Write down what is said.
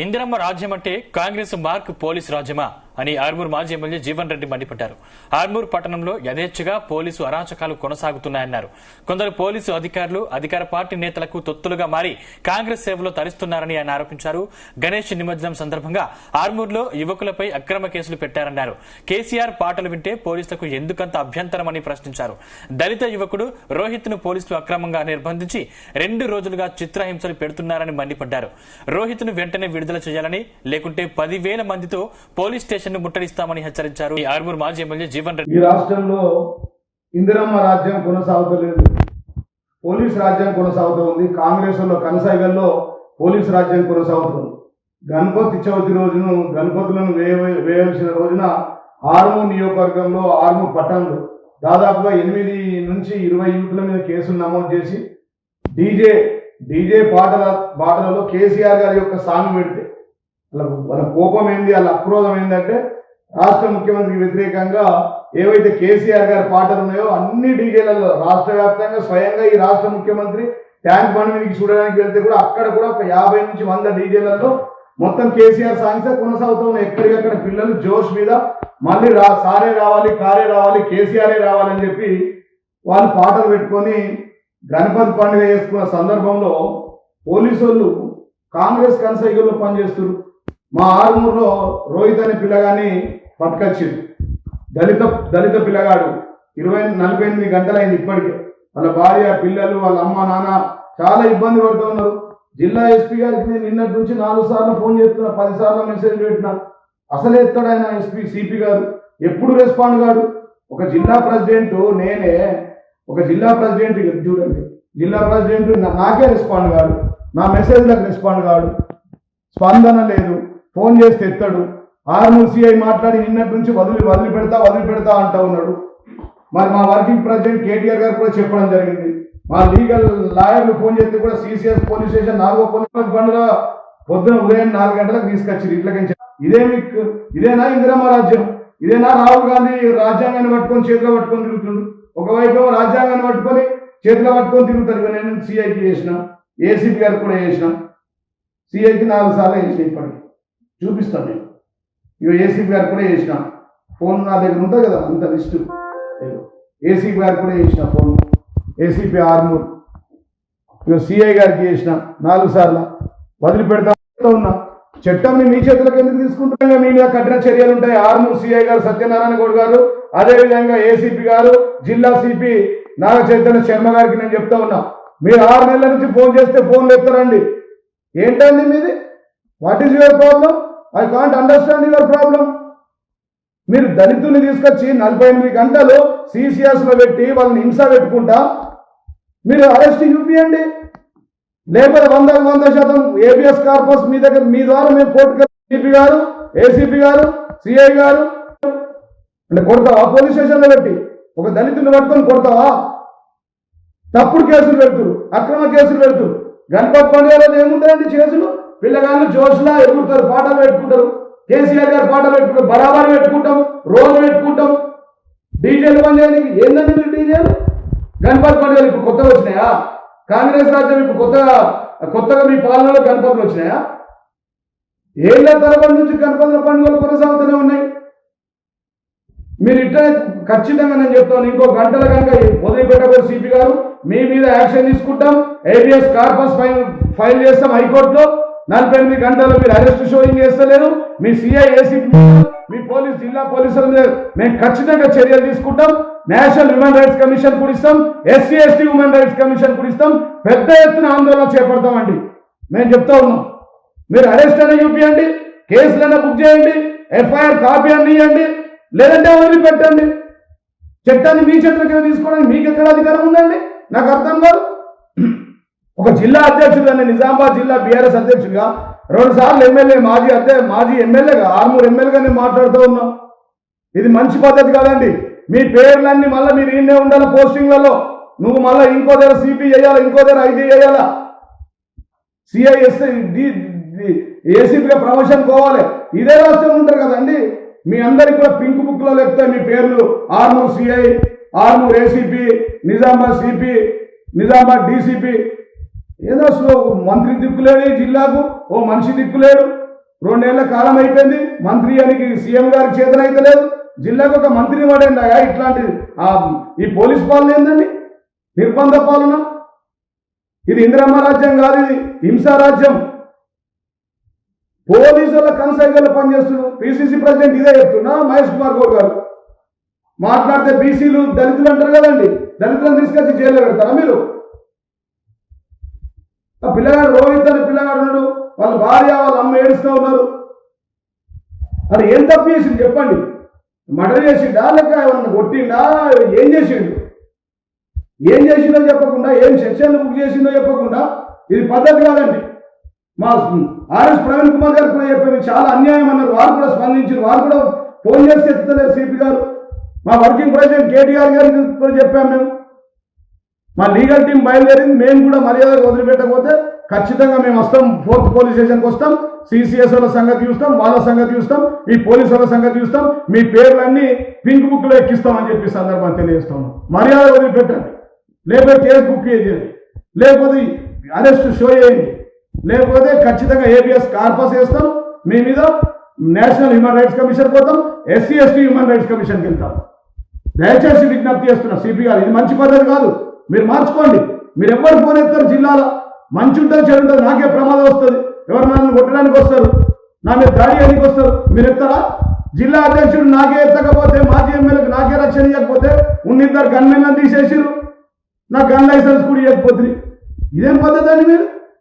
ఇందిరమ్మ రాజ్యం అంటే Congress mark police రాజ్యమా అని ఆర్మూర్ మాజీ ఎమ్మెల్యే జీవన్ రెడ్డి మండిపడ్డారు. ఆర్మూర్ పట్టణంలో యథేచ్ఛగా పోలీసు అరాచకాలు కొనసాగుతున్నాయన్నారు. కొందరు పోలీసు అధికారులు అధికార పార్టీ నేతలకు తొత్తులుగా మారి కాంగ్రెస్ సేవలో తరిస్తున్నారని ఆయన ఆరోపించారు. గణేష్ నిమజ్జనం సందర్భంగా ఆర్మూర్లో యువకులపై అక్రమ కేసులు పెట్టారన్నారు. కేసీఆర్ పాటలు వింటే పోలీసులకు ఎందుకంత అభ్యంతరమని ప్రశ్నించారు. దళిత యువకుడు రోహిత్ ను పోలీసులు అక్రమంగా నిర్బంధించి 2 రోజులుగా చిత్రహింసలు పెడుతున్నారని మండిపడ్డారు. రోహిత్ ను వెంటనే విడుదల చేయాలని, లేకుంటే 10,000 మందితో పోలీస్ స్టేషన్ ముట్టడిస్తామని హెచ్చరించారు. ఆర్మూర్ మాజీ ఎమ్మెల్యే జీవన్ రెడ్డి ఈ రాష్ట్రంలో ఇందిరమ్మ రాజ్యం కొనసాగుతలేదు, పోలీస్ రాజ్యం కొనసాగుతుంది. కాంగ్రెస్ లో కనసాగల్లో పోలీస్ రాజ్యం కొనసాగుతుంది. గణపతి చవితి రోజును గణపతులను వేయాల్సిన రోజున ఆర్మూర్ నియోజకవర్గంలో ఆర్మూర్ పట్టణంలో దాదాపుగా 8 నుంచి 20 యూత్ల మీద కేసులు నమోదు చేసి డీజే పాటలలో కేసీఆర్ గారి యొక్క సాంగ్ పెడితే వాళ్ళ కోపం ఏంది, వాళ్ళ అక్రోధం ఏంటంటే రాష్ట్ర ముఖ్యమంత్రికి వ్యతిరేకంగా ఏవైతే కేసీఆర్ గారి పాటలు ఉన్నాయో అన్ని డీజేలలో రాష్ట్ర వ్యాప్తంగా స్వయంగా ఈ రాష్ట్ర ముఖ్యమంత్రి ట్యాంక్ బండ్ మీదకి చూడడానికి వెళ్తే కూడా అక్కడ కూడా ఒక 50 నుంచి 100 డీజేలలో మొత్తం కేసీఆర్ సాంగ్సే కొనసాగుతూ ఉన్నాయి. ఎక్కడికక్కడ పిల్లలు జోష్ మీద మళ్ళీ సారే రావాలి, కారే రావాలి, కేసీఆరే రావాలని చెప్పి వాళ్ళు పాటలు పెట్టుకొని గణపతి పండుగ చేసుకున్న సందర్భంలో పోలీసు వాళ్ళు కాంగ్రెస్ కన్సైగల్లో పనిచేస్తున్నారు. మా ఆర్మూర్లో రోహిత్ అనే పిల్లగాని పట్టుకొచ్చింది. దళిత పిల్లగాడు 48 గంటలైంది. ఇప్పటికే వాళ్ళ భార్య, పిల్లలు, వాళ్ళ అమ్మ, నాన్న చాలా ఇబ్బంది పడుతూ ఉన్నారు. జిల్లా ఎస్పీ గారికి నేను నిన్నటి నుంచి 4 సార్లు ఫోన్ చేస్తున్నా, 10 సార్లు మెసేజ్ పెట్టినా. అసలు ఎత్తాడు ఆయన సిపి గారు, ఎప్పుడు రెస్పాండ్ కాడు. ఒక జిల్లా ప్రెసిడెంట్ నేనే, ఒక జిల్లా ప్రెసిడెంట్ చూడండి, జిల్లా ప్రెసిడెంట్ నాకే రెస్పాండ్ కాడు, నా మెసేజ్లకు రెస్పాండ్ కాడు, స్పందన లేదు. ఫోన్ చేస్తే ఎత్తాడు. ఆర్మూర్ సిఐ మాట్లాడి నిన్నటి నుంచి వదిలిపెడతా అంటా ఉన్నాడు. మరి మా వర్కింగ్ ప్రెసిడెంట్ కేటీఆర్ గారు కూడా చెప్పడం జరిగింది. మా లీగల్ లాయర్లు ఫోన్ చేస్తే కూడా సిసిఎస్ పోలీస్ స్టేషన్ 4వ పోలీస్ బండ్ల పొద్దున ఉదయం 4 గంటలకు తీసుకొచ్చి ఇట్లకించి ఇదేనా ఇందిరమ్మ రాజ్యం? ఇదేనా రాహుల్ గాంధీ రాజ్యాంగాన్ని పట్టుకొని చేతిలో పట్టుకొని తిరుగుతుండు? ఒకవైపు రాజ్యాంగాన్ని పట్టుకొని చేతిలో పట్టుకొని తిరుగుతారు. నేను సిఐకి చేసిన, ఏసీపీ గారికి కూడా చేసిన, సిఐకి 4 సార్లు చేసిన. ఇప్పటికి చూపిస్తాను నేను. ఇక ఏసీపీ గారికి కూడా చేసిన ఫోన్, నా దగ్గర ఉంటుంది కదా అంత లిస్టు. ఏసీపీ గారికి కూడా చేసిన ఫోన్, ఏసీపీ ఆర్మూర్. ఇక సిఐ గారికి చేసిన 4 సార్లు. వదిలిపెడతా ఉన్నా. చట్టంని మీ చేతులకు ఎందుకు తీసుకుంటున్నా? మీ మీద కఠిన చర్యలు ఉంటాయి. ఆర్మూర్ సిఐ గారు సత్యనారాయణ గౌడ్ గారు, అదేవిధంగా ఏసీపీ గారు, జిల్లా సిపి నాగ చైతన్య శర్మ గారికి నేను చెప్తా ఉన్నా, మీరు 6 నెలల నుంచి ఫోన్ చేస్తే ఫోన్లు ఎత్తారండి. ఏంటండి మీది? What is your problem? I can't understand your problem. మీరు దళితుల్ని తీసుకొచ్చి 48 గంటలు సిసిఎస్ లో పెట్టి వాళ్ళని హింస పెట్టుకుంటా మీరు అరెస్ట్ చూపియండి. లేకపోతే 100% ఏబిఎస్ కార్పస్ మీ దగ్గర, మీ ద్వారా మేము కోర్టుకు సిపి గారు, ఏసీపీ గారు, సిఐ గారు అంటే కొడతావా? పోలీస్ స్టేషన్లో పెట్టి ఒక దళితుల్ని పట్టుకొని కొడతావా? తప్పుడు కేసులు పెడుతురు, అక్రమ కేసులు పెడుతురు. గణపతి పండుగలో ఏముంటాయండి చేసులు? పిల్లగాళ్ళు జోష్లా ఎగురుతారు, పాటలు పెట్టుకుంటారు. కేసీఆర్ గారు పాటలు పెట్టుకుంటారు, బరాబర్ పెట్టుకుంటాం, రోజు పెట్టుకుంటాం. డీజేలు బంద్ చేయడానికి ఏందండి మీరు డీజేలు? గణపతి పండుగలు ఇప్పుడు కొత్తగా వచ్చినాయా? కాంగ్రెస్ రాజ్యం ఇప్పుడు కొత్తగా మీ పాలనలో గణపతులు వచ్చినాయా? ఏళ్ల తరబడి నుంచి గణపతుల పండుగలు కొనసాగుతూనే ఉన్నాయి. మీరు ఇట్లా ఖచ్చితంగా నేను చెప్తాను, ఇంకో గంటల కనుక వదిలిపెట్టబోయే సిపి గారు మీ మీద యాక్షన్ తీసుకుంటాం. ఏబిఎస్ కార్పస్ ఫైల్ చేస్తాం హైకోర్టులో. 48 గంటలు మీరు అరెస్ట్ షోయింగ్ చేస్తలేరు. మీ సిఐ, ఏసీపీ, మీ పోలీస్, జిల్లా పోలీసుల మీద మేము ఖచ్చితంగా చర్యలు తీసుకుంటాం. నేషనల్ హ్యూమన్ రైట్స్ కమిషన్ కూడా ఇస్తాం, SC ST human rights commission కూడా ఇస్తాం. పెద్ద ఎత్తున ఆందోళన చేపడతామండి. మేము చెప్తా ఉన్నాం, మీరు అరెస్ట్ అనే చూపించండి, కేసులైనా బుక్ చేయండి, ఎఫ్ఐఆర్ కాపీ అని ఇవ్వండి, లేదంటే వదిలిపెట్టండి. చట్టాన్ని మీ చేతులకి తీసుకోవడానికి మీకు ఎక్కడ అధికారం ఉందండి? నాకు అర్థం కాదు. ఒక జిల్లా అధ్యక్షుడుగా, నిజామాబాద్ జిల్లా బీఆర్ఎస్ అధ్యక్షుడిగా 2 సార్లు ఎమ్మెల్యే, మాజీ ఎమ్మెల్యేగా, ఆర్మూర్ ఎమ్మెల్యేగా నేను మాట్లాడుతూ ఉన్నా. ఇది మంచి పద్ధతి కాదండి. మీ పేర్లన్నీ మళ్ళీ మీరు ఈయనే ఉండాలి పోస్టింగ్లలో. నువ్వు మళ్ళీ ఇంకో దగ్గర సిపి చేయాలా, ఇంకో దగ్గర ఐజీ చేయాలా, సిఐఎస్ ఏసీపీగా ప్రమోషన్ పోవాలి. ఇదే రాష్ట్రం ఉంటారు కదండి. మీ అందరికి కూడా పింక్ బుక్ లో లేకపోతే మీ పేర్లు Armoor CI, Armoor ACP, Nizamabad CP, Nizamabad DCP. ఏదో మంత్రి దిక్కులేడు, జిల్లాకు ఓ మనిషి దిక్కులేడు. 2 ఏళ్ల కాలం అయిపోయింది. మంత్రి అని సీఎం గారికి చేతనైతే లేదు. జిల్లాకు ఒక మంత్రిని వాడండి. ఇట్లాంటి ఈ పోలీస్ పాలన ఏందండి? నిర్బంధ పాలన. ఇది ఇందిరమ్మ రాజ్యం కాదు, ఇది హింసా రాజ్యం. పోలీసుల కనసాగిలో పనిచేస్తున్నారు. పిసిసి ప్రెసిడెంట్ ఇదే చెప్తున్నా మహేష్ కుమార్ గౌడ్ గారు మాట్లాడితే బీసీలు దళితులు అంటారు కదండి, దళితులను తీసుకొచ్చి జైల్లో పెడతారా మీరు? ఆ పిల్లగాడు రోహిత్ అనే పిల్లగాడు ఉన్నాడు, వాళ్ళ భార్య వాళ్ళ అమ్మ ఏడుస్తూ ఉన్నారు. అది ఏం తప్పు చేసిండు చెప్పండి? మర్డర్ చేసిండా లేక ఏమన్నా కొట్టిండా? ఏం చేసిండు? ఏం చేసిండో చెప్పకుండా, ఏం సెక్షన్లు బుక్ చేసిండో చెప్పకుండా ఇది పద్ధతి కాదండి. మా ఆర్ఎస్ ప్రవీణ్ కుమార్ గారు కూడా చెప్పారు చాలా అన్యాయం అన్నారు. వారు కూడా స్పందించారు. వారు కూడా ఫోన్ చేసి ఎత్తుతలేరు సిపి గారు. మా వర్కింగ్ ప్రెసిడెంట్ కేటీఆర్ గారికి కూడా చెప్పాము మేము. మా లీగల్ టీం బయలుదేరింది. మేము కూడా మర్యాదగా వదిలిపెట్టకపోతే ఖచ్చితంగా మేము వస్తాం, 4th పోలీస్ స్టేషన్కి వస్తాం. సిసిఎస్ వాళ్ళ సంగతి చూస్తాం, వాళ్ళ సంగతి చూస్తాం, మీ పోలీసు వాళ్ళ సంగతి చూస్తాం, మీ పేర్లన్నీ పింక్ బుక్లో ఎక్కిస్తామని చెప్పి సందర్భాన్ని తెలియజేస్తాం. మర్యాద వదిలిపెట్టండి, లేకపోతే కేసు బుక్ చేయండి, లేకపోతే అరెస్ట్ షో చేయండి, లేకపోతే ఖచ్చితంగా ఏబిఎస్ కార్పస్ వేస్తాం. మీ మీద నేషనల్ హ్యూమన్ రైట్స్ కమిషన్ పోతాం, ఎస్సీ ఎస్టీ హ్యూమన్ రైట్స్ కమిషన్కి వెళ్తాం. దయచేసి విజ్ఞప్తి చేస్తున్నా సిపి గారు, ఇది మంచి పద్ధతి కాదు. మీరు మార్చుకోండి. మీరు ఎవరు ఫోన్ ఎత్తారు? జిల్లాలో మంచి ఉంటుంది చెడు ఉంటుంది, నాకే ప్రమాదం వస్తుంది. ఎవరు నన్ను కొట్టడానికి వస్తారు, నా మీద దాడి చేయడానికి వస్తారు, మీరు ఎత్తారా? జిల్లా అధ్యక్షుడు నాకే ఎత్తకపోతే, మాజీ ఎమ్మెల్యేకి నాకే రక్షణ ఇవ్వకపోతే, 2 గన్మెన్లను తీసేసిరు, నాకు గన్ లైసెన్స్ కూడా ఇవ్వకపోతుంది. ఇదేం పద్ధతి అండి మీరు?